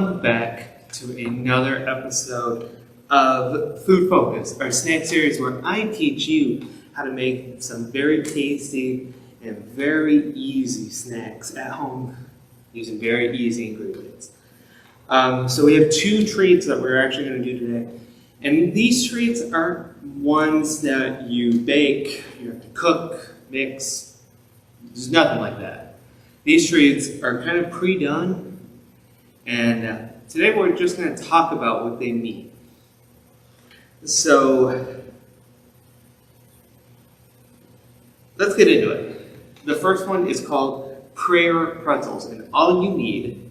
Welcome back to another episode of Food Focus, our snack series where I teach you how to make some very tasty and very easy snacks at home using very easy ingredients. So we have two treats that we're actually going to do today. And these treats aren't ones that you bake, you have to cook, mix. There's nothing like that. These treats are kind of pre-done. And today we're just going to talk about what they mean. So let's get into it. The first one is called prayer pretzels, and all you need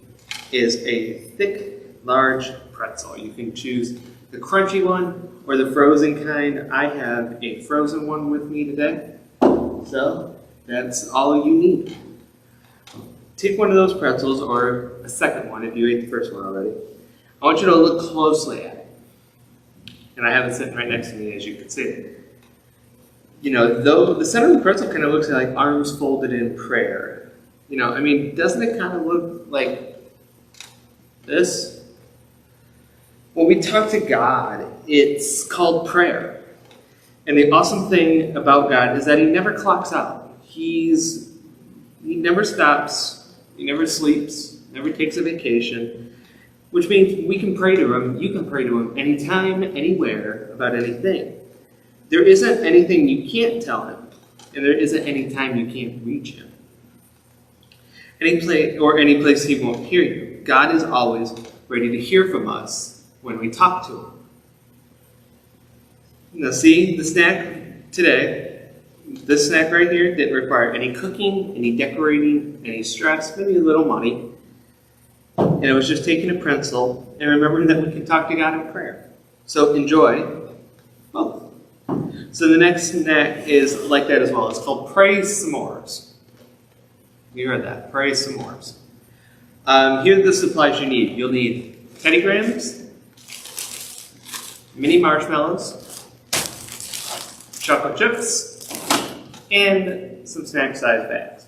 is a thick, large pretzel. You can choose the crunchy one or the frozen kind. I have a frozen one with me today, so that's all you need. Take one of those pretzels, or a second one if you ate the first one already. I want you to look closely at it. And I have it sitting right next to me, as you can see. You know, though the center of the pretzel kind of looks like arms folded in prayer. You know, I mean, doesn't it kind of look like this? When we talk to God, it's called prayer. And the awesome thing about God is that He never clocks out. He never stops. He never sleeps, never takes a vacation, which means we can pray to Him, you can pray to Him anytime, anywhere, about anything. There isn't anything you can't tell Him, and there isn't any time you can't reach Him. Any place He won't hear you. God is always ready to hear from us when we talk to Him. Now see, the snack today, this snack right here didn't require any cooking, any decorating, any stress, maybe a little money. And it was just taking a pretzel and remembering that we can talk to God in prayer. So enjoy both. So the next snack is like that as well. It's called Praise S'mores. You heard that, Praise S'mores. Here are the supplies you need. You'll need Teddy Grahams, mini marshmallows, chocolate chips, and some snack-sized bags.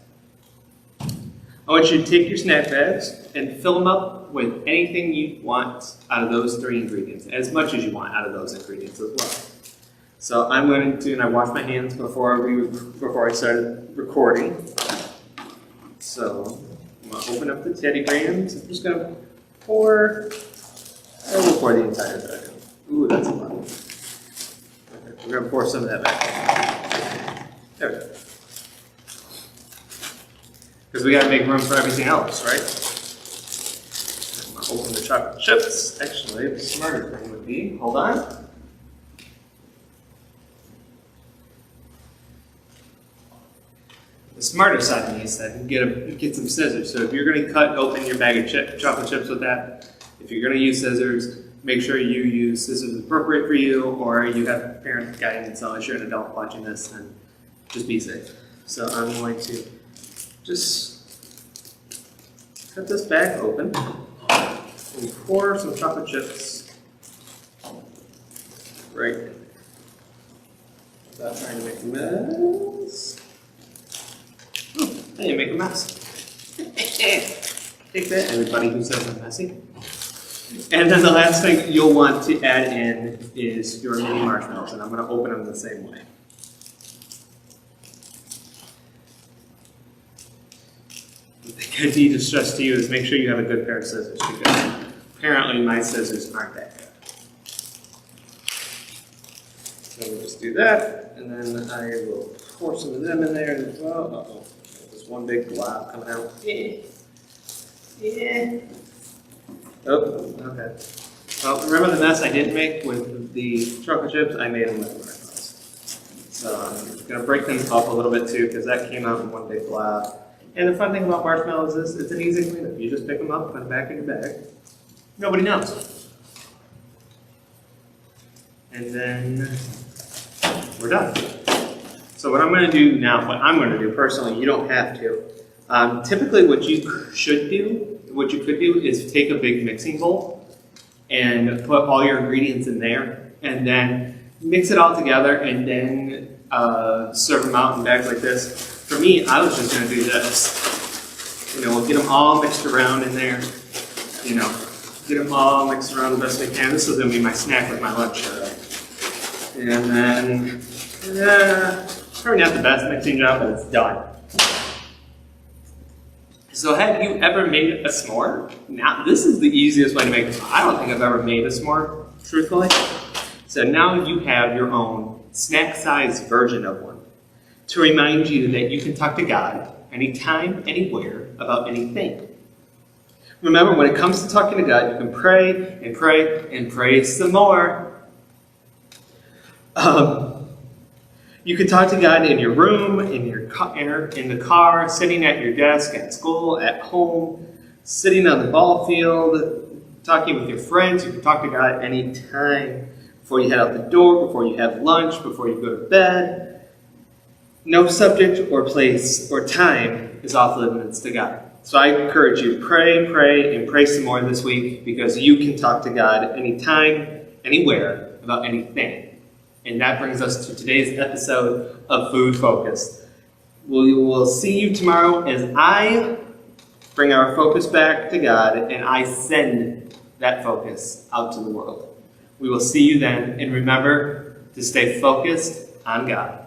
I want you to take your snack bags and fill them up with anything you want out of those three ingredients, as much as you want out of those ingredients as well. So I'm going to, and I washed my hands before I started recording. So I'm going to open up the Teddy Grahams. I'm just going to pour, I will pour the entire bag. Ooh, that's a lot. Okay, we're going to pour some of that back. There we go. Because we got to make room for everything else, right? I'm going to open the chocolate chips. Actually, the smarter thing would be, hold on. The smarter side of me is that you get some scissors. So if you're going to cut open your bag of chocolate chips with that, if you're going to use scissors, make sure you use scissors appropriate for you, or you have parent guidance. So if you're an adult watching this, then just be safe. So I'm going to just cut this bag open and pour some chocolate chips right in. Without trying to make a mess. Oh, I didn't make a mess. Take that, everybody who says I'm messy. And then the last thing you'll want to add in is your mini marshmallows, and I'm going to open them the same way. The thing I need to stress to you is make sure you have a good pair of scissors, because apparently my scissors aren't that good. So we'll just do that, and then I will pour some of them in there as well. Uh-oh, there's one big glob coming out. Yeah. Oh, okay. Well, remember the mess I didn't make with the chocolate chips? I made them with marshmallows. So I'm going to break them up a little bit too, because that came out in one big blob. And the fun thing about marshmallows is it's an easy cleanup. You just pick them up, put them back in your bag. Nobody knows. And then we're done. So what I'm going to do now, what I'm going to do personally, you don't have to. Typically what you could do is take a big mixing bowl and put all your ingredients in there, and then mix it all together, and then serve them out in bags like this. For me, I was just going to do this. You know, we'll get them all mixed around in there. You know, Get them all mixed around the best we can. This is going to be my snack with my lunch today. And then, probably not the best mixing job, but it's done. So have you ever made a s'more? Now, this is the easiest way to make a s'more. I don't think I've ever made a s'more, truthfully. So now you have your own snack-sized version of one to remind you that you can talk to God anytime, anywhere, about anything. Remember, when it comes to talking to God, you can pray and pray and pray some more. You can talk to God in your room, in the car, sitting at your desk, at school, at home, sitting on the ball field, talking with your friends. You can talk to God anytime, before you head out the door, before you have lunch, before you go to bed. No subject or place or time is off limits to God. So I encourage you, pray, pray, and pray some more this week, because you can talk to God anytime, anywhere, about anything. And that brings us to today's episode of Food Focus. We will see you tomorrow as I bring our focus back to God and I send that focus out to the world. We will see you then, and remember to stay focused on God.